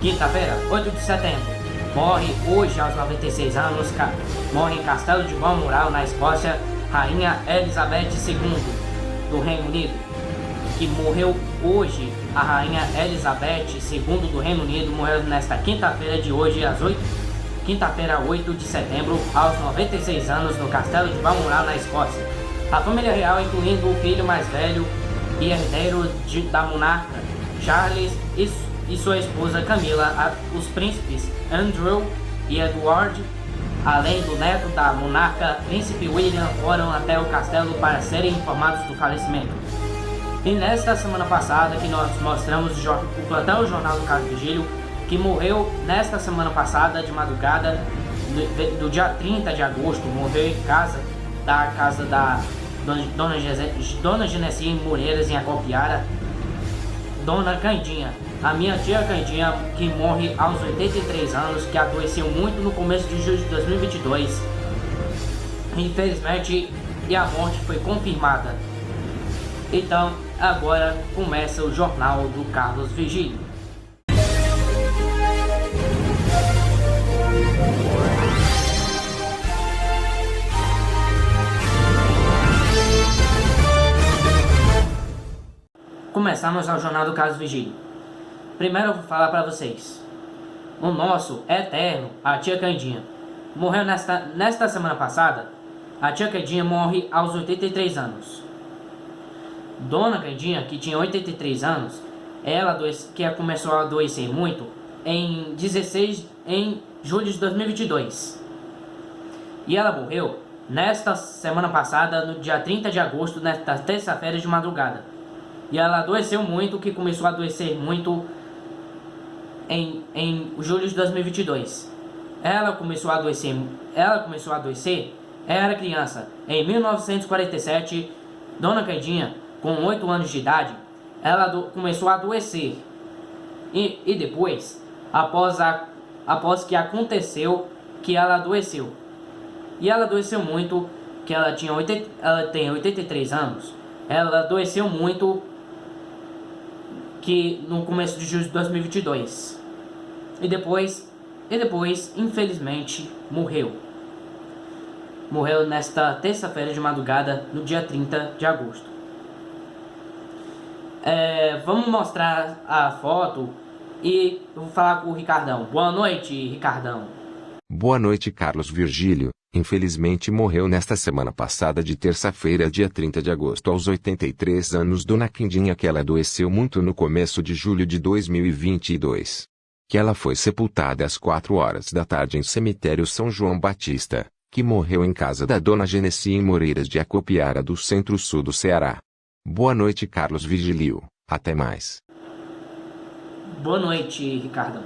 Quinta-feira, 8 de setembro. Morre hoje aos 96 anos, morre em Castelo de Balmoral, na Escócia, Rainha Elizabeth II do Reino Unido. Que morreu hoje, a Rainha Elizabeth II do Reino Unido, morreu nesta quinta-feira de hoje, quinta-feira, 8 de setembro, aos 96 anos, no Castelo de Balmoral, na Escócia. A família real, incluindo o filho mais velho e herdeiro da monarca, Charles e sua esposa Camila, os príncipes Andrew e Edward, além do neto da monarca, príncipe William, foram até o castelo para serem informados do falecimento. E nesta semana passada que nós mostramos o plantão Jornal do Carlos Virgílio, que morreu nesta semana passada de madrugada, do dia 30 de agosto, morreu em casa da Dona Genesia Moreiras, em Acopiara, Dona Candinha, a minha tia Candinha, que morre aos 83 anos, que adoeceu muito no começo de julho de 2022, infelizmente, e a morte foi confirmada. Então, agora começa o Jornal do Carlos Virgílio. Começamos ao Jornal do Carlos Virgílio. Primeiro eu vou falar para vocês. O nosso eterno, a tia Candinha, morreu nesta semana passada. A tia Candinha morre aos 83 anos. Dona Candinha, que tinha 83 anos, que começou a adoecer muito em julho de 2022. E ela morreu nesta semana passada, no dia 30 de agosto, nesta terça-feira de madrugada. E ela adoeceu muito, que começou a adoecer muito em julho de 2022. Ela começou a adoecer, era criança. Em 1947, Dona Candinha, com 8 anos de idade, ela começou a adoecer. E depois, após que aconteceu, que ela adoeceu. E ela adoeceu muito, que ela tem 83 anos. Ela adoeceu muito, que no começo de julho de 2022. E depois, infelizmente, morreu. Morreu nesta terça-feira de madrugada, no dia 30 de agosto. Vamos mostrar a foto e eu vou falar com o Ricardão. Boa noite, Ricardão. Boa noite, Carlos Virgílio. Infelizmente morreu nesta semana passada de terça-feira, dia 30 de agosto, aos 83 anos, Dona Candinha, que ela adoeceu muito no começo de julho de 2022. Que ela foi sepultada às 4 horas da tarde em cemitério São João Batista, que morreu em casa da Dona Genesia Moreiras de Acopiara, do centro-sul do Ceará. Boa noite, Carlos Virgílio. Até mais. Boa noite, Ricardão.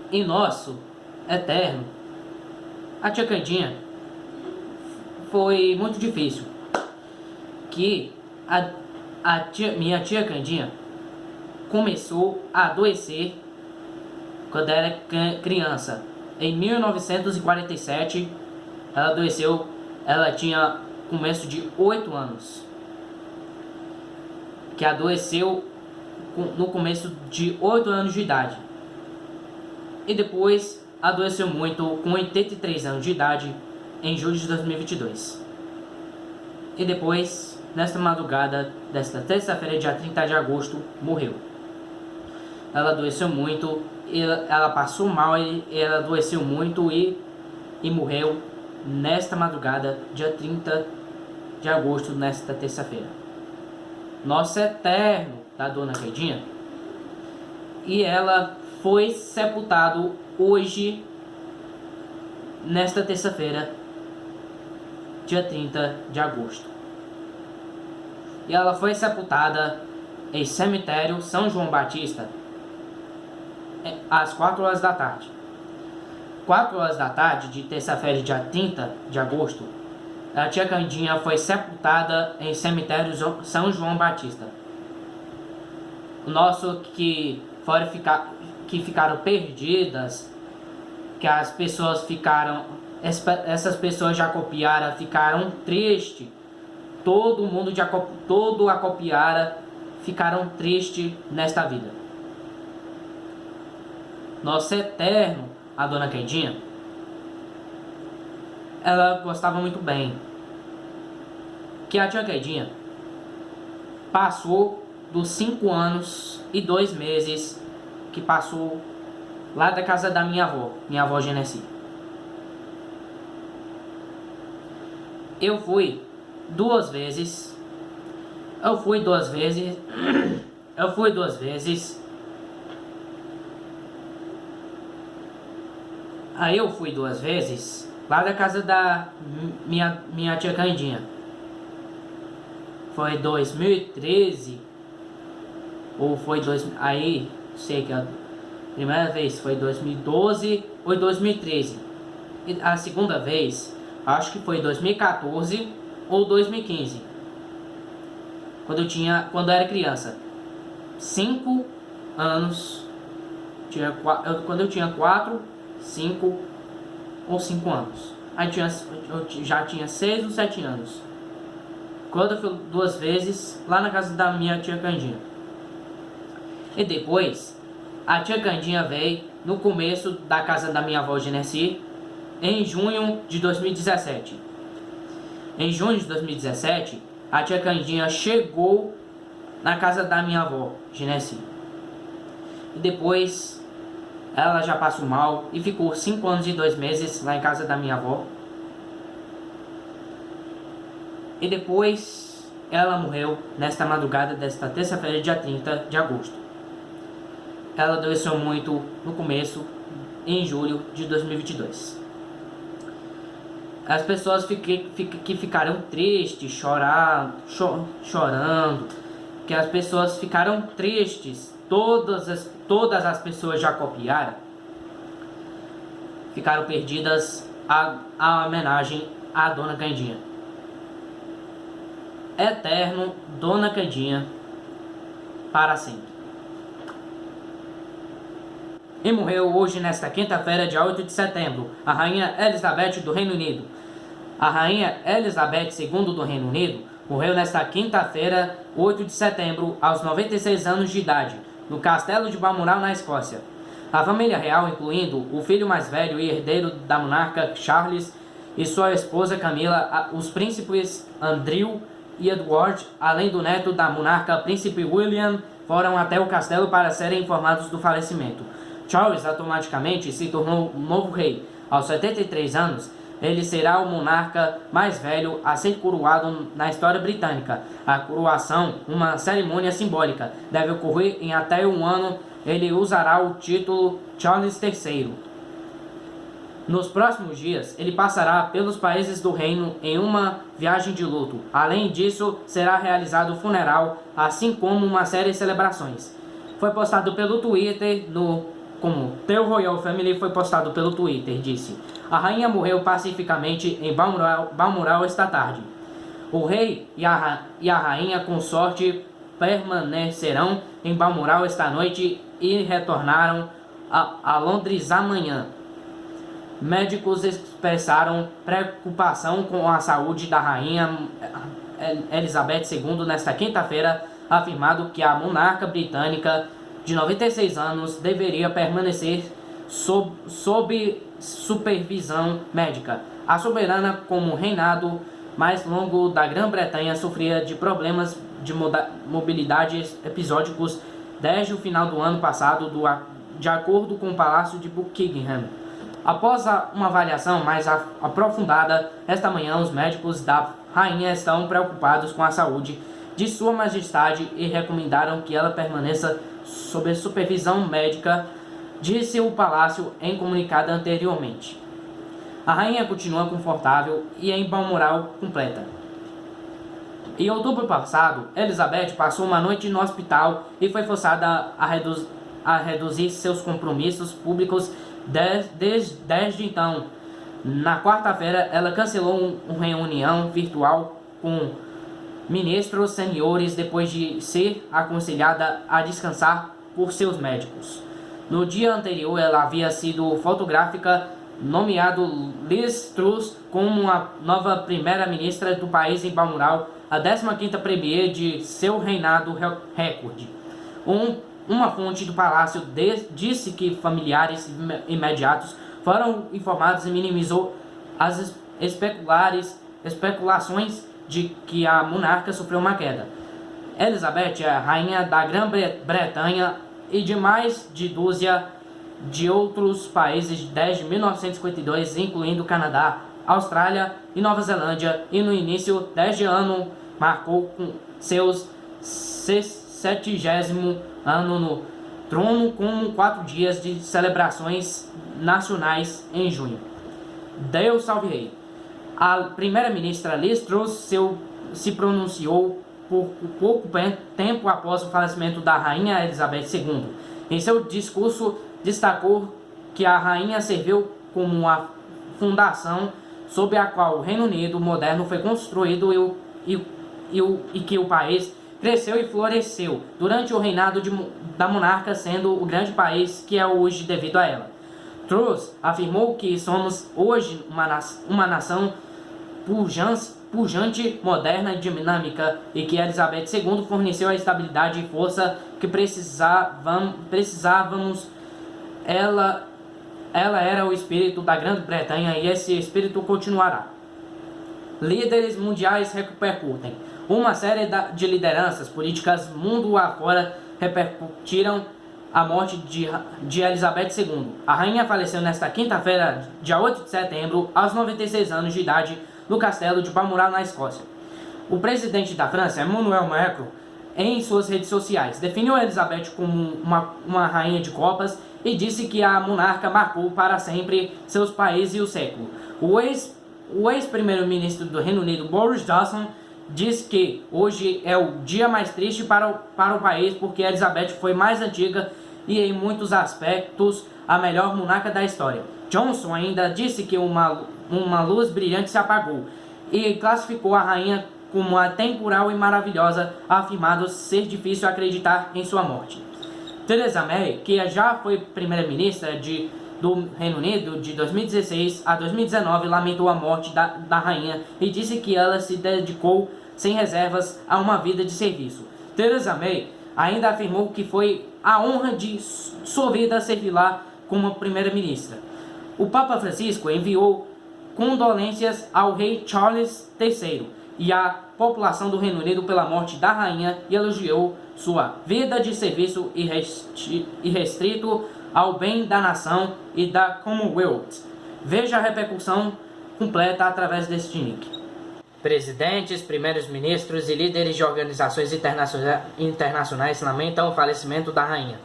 E nosso eterno, a tia Candinha, foi muito difícil. Que minha tia Candinha começou a adoecer quando era criança. Em 1947, ela adoeceu. Ela tinha começo de 8 anos. Que adoeceu no começo de 8 anos de idade. E depois adoeceu muito com 83 anos de idade em julho de 2022. E depois, nesta madrugada desta terça-feira, dia 30 de agosto, morreu. Ela adoeceu muito, ela passou mal e ela adoeceu muito e morreu nesta madrugada, dia 30 de agosto, nesta terça-feira. Nosso eterno da Dona Candinha, e ela foi sepultado hoje, nesta terça-feira, dia 30 de agosto. E ela foi sepultada em cemitério São João Batista às 4 horas da tarde. 4 horas da tarde de terça-feira, dia 30 de agosto, a tia Candinha foi sepultada em cemitério São João Batista. O nosso que ficaram perdidas, que as pessoas ficaram, essas pessoas de Acopiara ficaram tristes. Todo Acopiara ficaram tristes nesta vida. nosso eterno, a dona Quedinha, ela gostava muito bem que a tia Quedinha passou dos 5 anos e 2 meses que passou lá da casa da minha avó Genesi. Eu fui duas vezes. Aí eu fui duas vezes lá da casa da minha tia Candinha. Foi 2013 ou foi aí sei que a primeira vez foi 2012 ou 2013. E a segunda vez acho que foi 2014 ou 2015. Quando eu era criança. 5 anos. Quando eu tinha 4, 5 ou 5 anos. Aí eu já tinha 6 ou 7 anos. Quando eu fui duas vezes lá na casa da minha tia Candinha. E depois, a tia Candinha veio no começo da casa da minha avó Genesi, em junho de 2017. Em junho de 2017, a tia Candinha chegou na casa da minha avó Genesi. E depois, ela já passou mal e ficou 5 anos e 2 meses lá em casa da minha avó. E depois, ela morreu nesta madrugada desta terça-feira, dia 30 de agosto. Ela adoeceu muito no começo, em julho de 2022. As pessoas que ficaram tristes, chorando, que as pessoas ficaram tristes, todas as pessoas já copiaram, ficaram perdidas a homenagem à Dona Candinha. Eterno Dona Candinha para sempre. E morreu hoje, nesta quinta-feira, dia 8 de setembro, a Rainha Elizabeth do Reino Unido. A Rainha Elizabeth II do Reino Unido morreu nesta quinta-feira, 8 de setembro, aos 96 anos de idade, no Castelo de Balmoral, na Escócia. A família real, incluindo o filho mais velho e herdeiro da monarca, Charles, e sua esposa Camila, os príncipes Andrew e Edward, além do neto da monarca, príncipe William, foram até o castelo para serem informados do falecimento. Charles automaticamente se tornou o novo rei. Aos 73 anos, ele será o monarca mais velho a ser coroado na história britânica. A coroação, uma cerimônia simbólica, deve ocorrer em até um ano. Ele usará o título Charles III. Nos próximos dias, ele passará pelos países do reino em uma viagem de luto. Além disso, será realizado o funeral, assim como uma série de celebrações. Foi postado pelo Twitter como The Royal Family foi postado pelo Twitter, disse: a rainha morreu pacificamente em Balmoral esta tarde. O rei e a rainha consorte permanecerão em Balmoral esta noite e retornaram a Londres amanhã. Médicos expressaram preocupação com a saúde da rainha Elizabeth II nesta quinta-feira, afirmando que a monarca britânica de 96 anos deveria permanecer sob supervisão médica. A soberana, como reinado mais longo da Grã-Bretanha, sofria de problemas de mobilidade episódicos desde o final do ano passado, de acordo com o Palácio de Buckingham. Após uma avaliação mais aprofundada, esta manhã os médicos da rainha estão preocupados com a saúde de Sua Majestade e recomendaram que ela permaneça sob supervisão médica, disse o palácio em comunicado anteriormente. A rainha continua confortável e em Balmoral completa. Em outubro passado, Elizabeth passou uma noite no hospital e foi forçada a reduzir seus compromissos públicos desde então. Na quarta-feira, ela cancelou uma reunião virtual com ministros seniores depois de ser aconselhada a descansar por seus médicos. No dia anterior, ela havia sido fotográfica nomeado Liz Truss como a nova primeira-ministra do país em Balmoral, a 15ª premier de seu reinado recorde. Uma fonte do palácio disse que familiares imediatos foram informados e minimizou as especulações de que a monarca sofreu uma queda. Elizabeth é a rainha da Grã-Bretanha e de mais de dúzia de outros países desde 1952, incluindo Canadá, Austrália e Nova Zelândia, e no início deste ano marcou com seus 70º ano no trono, com 4 dias de celebrações nacionais em junho. Deus salve rei. A primeira-ministra Liz Truss se pronunciou por pouco tempo após o falecimento da rainha Elizabeth II. Em seu discurso, destacou que a rainha serviu como uma fundação sob a qual o Reino Unido moderno foi construído e que o país cresceu e floresceu durante o reinado da monarca, sendo o grande país que é hoje devido a ela. Truss afirmou que somos hoje uma nação pujante, moderna e dinâmica, e que Elizabeth II forneceu a estabilidade e força que precisávamos. Ela era o espírito da Grã-Bretanha e esse espírito continuará. Líderes mundiais repercutem. Uma série de lideranças políticas mundo afora repercutiram a morte de Elizabeth II. A rainha faleceu nesta quinta-feira, dia 8 de setembro, aos 96 anos de idade, no castelo de Balmoral, na Escócia. O presidente da França, Emmanuel Macron, em suas redes sociais, definiu Elizabeth como uma rainha de copas e disse que a monarca marcou para sempre seus países e o século. O ex-primeiro-ministro do Reino Unido, Boris Johnson, diz que hoje é o dia mais triste para o país porque Elizabeth foi mais antiga e em muitos aspectos a melhor monarca da história. Johnson ainda disse que uma luz brilhante se apagou e classificou a rainha como atemporal e maravilhosa, afirmando ser difícil acreditar em sua morte. Theresa May, que já foi primeira-ministra do Reino Unido de 2016 a 2019, lamentou a morte da rainha e disse que ela se dedicou sem reservas a uma vida de serviço. Theresa May ainda afirmou que foi a honra de sua vida servir lá como primeira-ministra. O Papa Francisco enviou condolências ao rei Charles III e à população do Reino Unido pela morte da rainha e elogiou sua vida de serviço irrestrito ao bem da nação e da Commonwealth. Veja a repercussão completa através deste link. Presidentes, primeiros ministros e líderes de organizações internacionais lamentam o falecimento da rainha.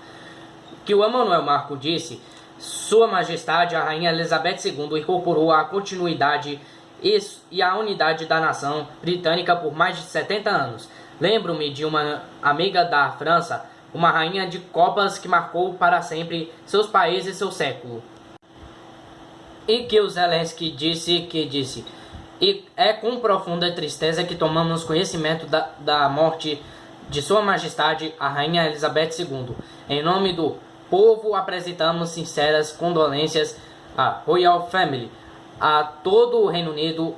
Que o Emmanuel Macron disse, Sua Majestade a Rainha Elizabeth II incorporou a continuidade e a unidade da nação britânica por mais de 70 anos. Lembro-me de uma amiga da França, uma rainha de copas que marcou para sempre seus países e seu século. E que o Zelensky disse, e é com profunda tristeza que tomamos conhecimento da morte de Sua Majestade a Rainha Elizabeth II. Em nome do povo apresentamos sinceras condolências à Royal Family, a todo o Reino Unido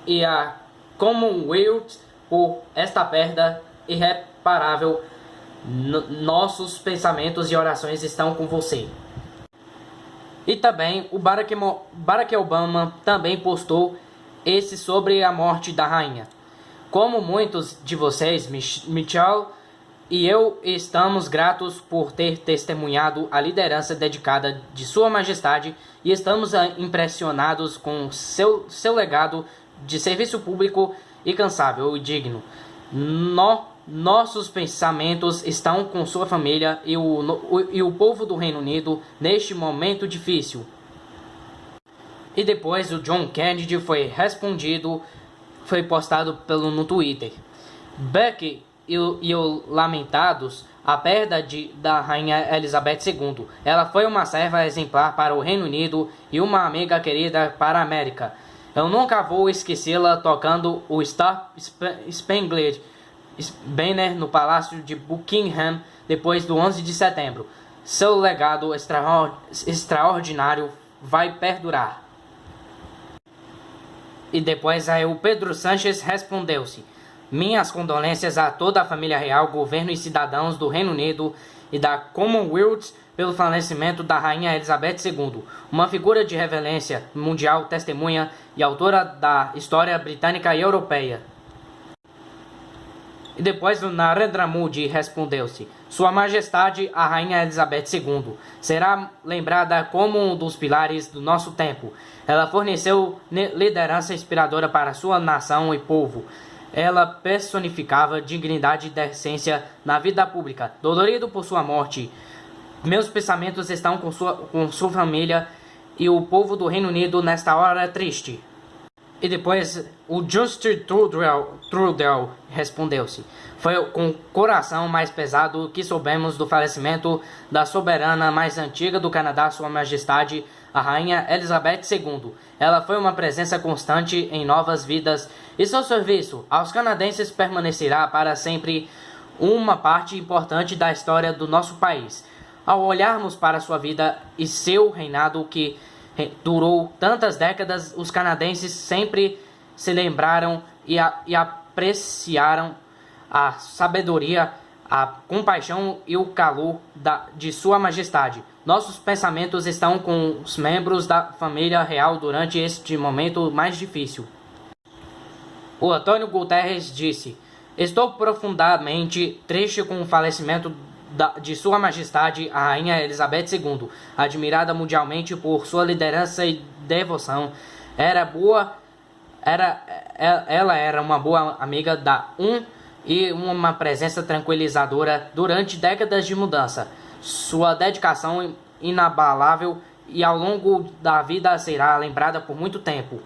e à Commonwealth por esta perda irreparável. Nossos pensamentos e orações estão com você. E também o Barack Obama também postou esse sobre a morte da rainha. Como muitos de vocês, Michelle e eu estamos gratos por ter testemunhado a liderança dedicada de Sua Majestade e estamos impressionados com seu legado de serviço público incansável e digno. Nossos pensamentos estão com sua família e o povo do Reino Unido neste momento difícil. E depois o John Kennedy foi postado no Twitter. Beck e o lamentados a perda da Rainha Elizabeth II. Ela foi uma serva exemplar para o Reino Unido e uma amiga querida para a América. Eu nunca vou esquecê-la tocando o Star Spangled Banner no Palácio de Buckingham depois do 11 de setembro. Seu legado extraordinário vai perdurar. E depois aí o Pedro Sánchez respondeu-se: minhas condolências a toda a família real, governo e cidadãos do Reino Unido e da Commonwealth pelo falecimento da Rainha Elizabeth II, uma figura de reverência mundial, testemunha e autora da história britânica e europeia. E depois o Narendra Modi respondeu-se: Sua Majestade, a Rainha Elizabeth II, será lembrada como um dos pilares do nosso tempo. Ela forneceu liderança inspiradora para sua nação e povo. Ela personificava dignidade e decência na vida pública. Dolorido por sua morte, meus pensamentos estão com sua família e o povo do Reino Unido nesta hora triste. E depois o Justin Trudeau respondeu-se: Foi com o coração mais pesado que soubemos do falecimento da soberana mais antiga do Canadá, Sua Majestade, a Rainha Elizabeth II. Ela foi uma presença constante em novas vidas e seu serviço aos canadenses permanecerá para sempre uma parte importante da história do nosso país. Ao olharmos para sua vida e seu reinado que durou tantas décadas, os canadenses sempre se lembraram e apreciaram a sabedoria, a compaixão e o calor de Sua Majestade. Nossos pensamentos estão com os membros da família real durante este momento mais difícil. O Antônio Guterres disse: Estou profundamente triste com o falecimento de Sua Majestade, a Rainha Elizabeth II, admirada mundialmente por sua liderança e devoção. Ela era uma boa amiga e uma presença tranquilizadora durante décadas de mudança. Sua dedicação inabalável e ao longo da vida será lembrada por muito tempo.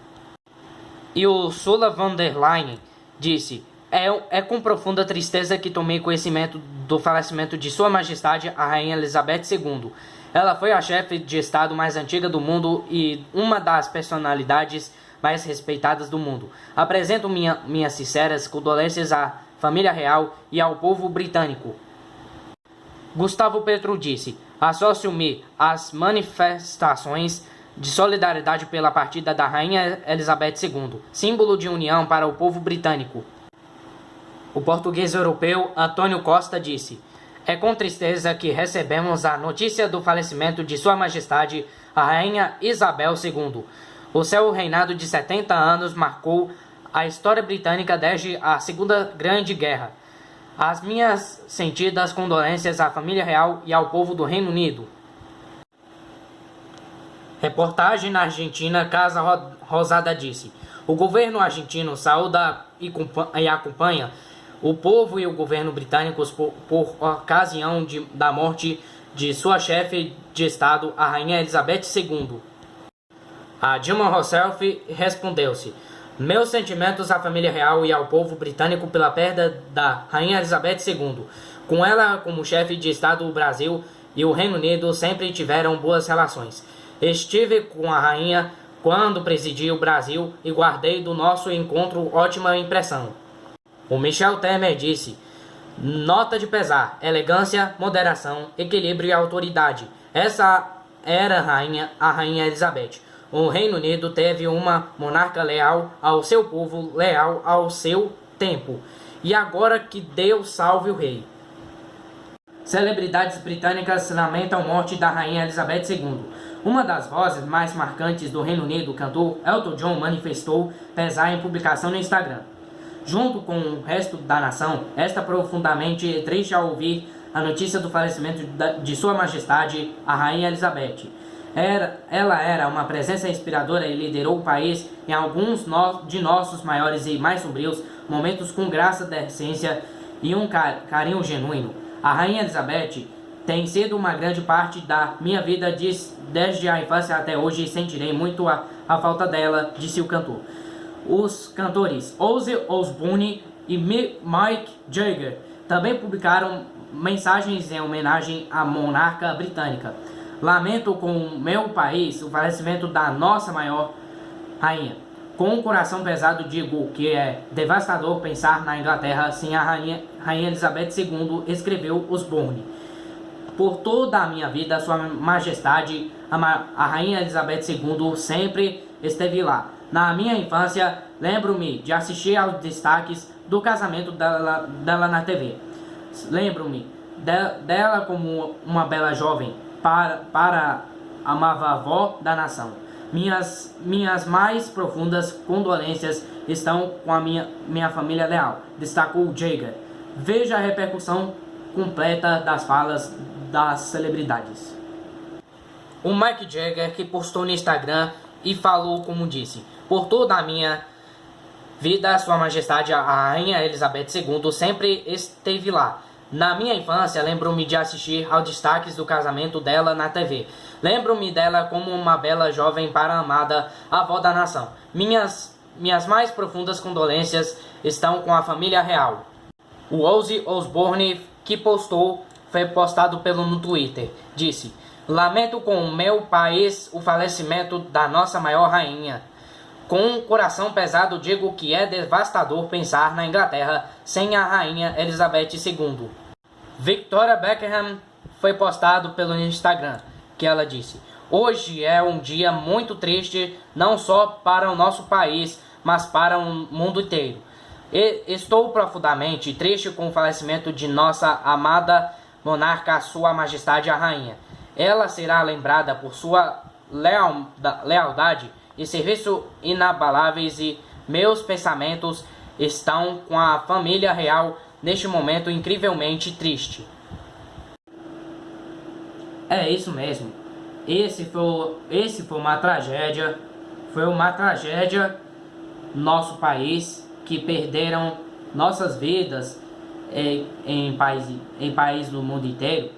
E o Ursula von der Leyen disse: É com profunda tristeza que tomei conhecimento do falecimento de Sua Majestade, a Rainha Elizabeth II. Ela foi a chefe de Estado mais antiga do mundo e uma das personalidades mais respeitadas do mundo. Apresento minhas sinceras condolências à família real e ao povo britânico. Gustavo Petro disse: Associo-me às manifestações de solidariedade pela partida da Rainha Elizabeth II, símbolo de união para o povo britânico. O português europeu Antônio Costa disse: É com tristeza que recebemos a notícia do falecimento de Sua Majestade, a Rainha Isabel II. O seu reinado de 70 anos marcou a história britânica desde a Segunda Grande Guerra. As minhas sentidas condolências à família real e ao povo do Reino Unido. Reportagem na Argentina, Casa Rosada disse: O governo argentino saúda e acompanha o povo e o governo britânicos por ocasião da morte de sua chefe de Estado, a Rainha Elizabeth II. A Dilma Rousseff respondeu-se: Meus sentimentos à família real e ao povo britânico pela perda da Rainha Elizabeth II. Com ela como chefe de Estado, o Brasil e o Reino Unido sempre tiveram boas relações. Estive com a rainha quando presidi o Brasil e guardei do nosso encontro ótima impressão. O Michel Temer disse: Nota de pesar, elegância, moderação, equilíbrio e autoridade. Essa era a Rainha Elizabeth. O Reino Unido teve uma monarca leal ao seu povo, leal ao seu tempo. E agora que Deus salve o rei. Celebridades britânicas lamentam a morte da Rainha Elizabeth II. Uma das vozes mais marcantes do Reino Unido, o cantor Elton John, manifestou pesar em publicação no Instagram. Junto com o resto da nação, está profundamente triste ao ouvir a notícia do falecimento de Sua Majestade, a Rainha Elizabeth. Ela era uma presença inspiradora e liderou o país em alguns de nossos maiores e mais sombrios momentos com graça, decência e um carinho genuíno. A Rainha Elizabeth tem sido uma grande parte da minha vida desde a infância até hoje e sentirei muito a falta dela, disse o cantor. Os cantores Ozzy Osbourne e Mick Jagger também publicaram mensagens em homenagem à monarca britânica. Lamento com o meu país o falecimento da nossa maior rainha. Com um coração pesado digo que é devastador pensar na Inglaterra sem a rainha Elizabeth II, escreveu Osbourne. Por toda a minha vida, Sua Majestade, a Rainha Elizabeth II, sempre esteve lá. Na minha infância, lembro-me de assistir aos destaques do casamento dela na TV. Lembro-me dela como uma bela jovem para amava avó da nação. Minhas mais profundas condolências estão com a minha família leal, destacou Jagger. Veja a repercussão completa das falas das celebridades. O Mick Jagger, que postou no Instagram e falou como disse: por toda a minha vida, Sua Majestade a Rainha Elizabeth II sempre esteve lá. Na minha infância, lembro-me de assistir aos destaques do casamento dela na TV. Lembro-me dela como uma bela jovem para a amada avó da nação. Minhas mais profundas condolências estão com a família real. O Ozzy Osbourne, que foi postado no Twitter, disse: lamento com o meu país o falecimento da nossa maior rainha. Com um coração pesado digo que é devastador pensar na Inglaterra sem a rainha Elizabeth II. Victoria Beckham foi postado pelo Instagram, que ela disse: hoje é um dia muito triste, não só para o nosso país, mas para o mundo inteiro. Estou profundamente triste com o falecimento de nossa amada monarca, Sua Majestade a Rainha. Ela será lembrada por sua lealdade e serviço inabaláveis, e meus pensamentos estão com a família real neste momento incrivelmente triste. É isso mesmo. Esse foi uma tragédia. Foi uma tragédia no nosso país, que perderam nossas vidas em país do mundo inteiro.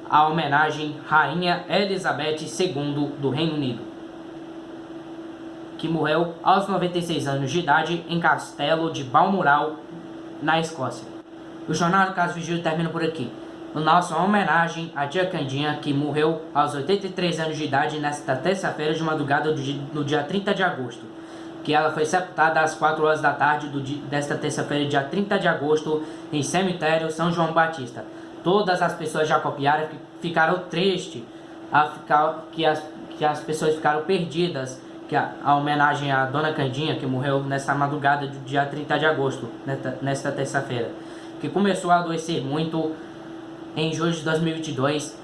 A homenagem Rainha Elizabeth II do Reino Unido, que morreu aos 96 anos de idade em Castelo de Balmoral, na Escócia. O Jornal do Carlos Virgílio termina por aqui. Nossa homenagem à tia Candinha, que morreu aos 83 anos de idade nesta terça-feira de madrugada no dia 30 de agosto. Que ela foi sepultada às 4 horas da tarde desta terça-feira, dia 30 de agosto, em cemitério São João Batista. Todas as pessoas já copiaram, ficaram tristes, que as pessoas ficaram perdidas, que a homenagem à Dona Candinha, que morreu nessa madrugada do dia 30 de agosto, nesta terça-feira, que começou a adoecer muito em julho de 2022,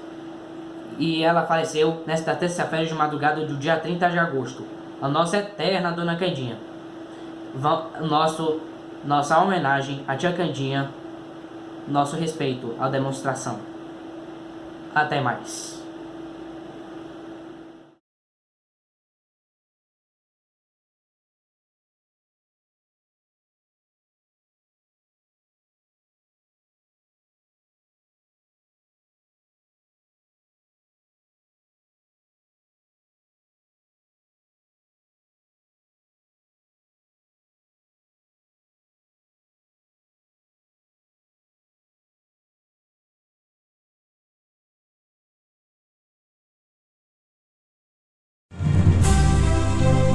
e ela faleceu nesta terça-feira de madrugada do dia 30 de agosto. A nossa eterna Dona Candinha. Nossa homenagem à tia Candinha, nosso respeito à demonstração. Até mais.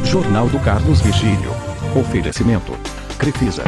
Jornal do Carlos Virgílio. Oferecimento: Crefisa.